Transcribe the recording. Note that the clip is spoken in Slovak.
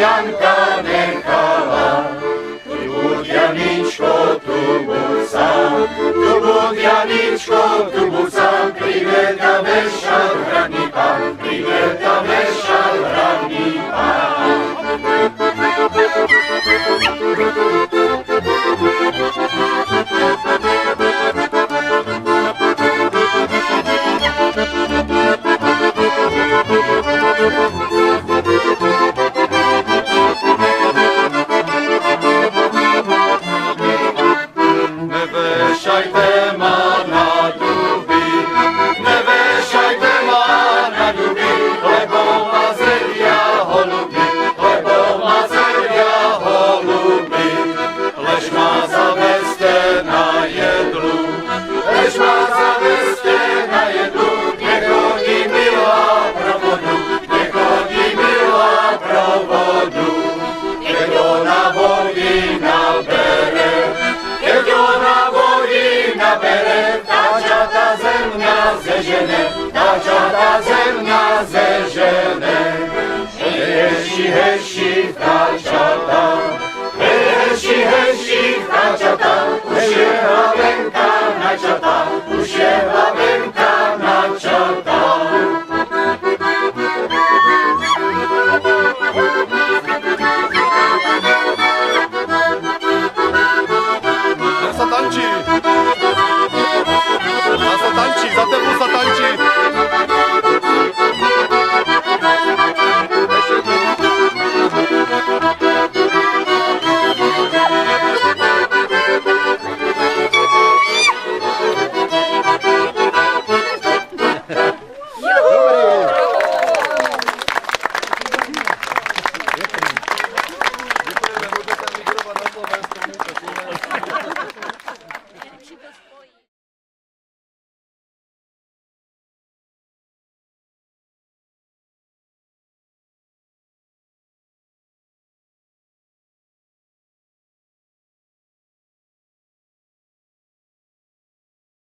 Janka nechala. Tu buď Janičko, tu buď sám, tu buď Janičko, tu buď sám, príde ťa vešať hradný pán, príde ťa vešať hradný pán. Nevešajte ma na duby, nevešajte ma na duby, lebo ma zedia holuby, lebo ma zedia holuby. Lež ma zaveste na jedlu, lež ma zaveste na jedlu, nechodí milá provodu, nechodí milá provodu. Keď ona vody nabere, keď ona vody nabere, vtáčata zemňa zežene, vtáčata zemňa zežene. Heši, heši,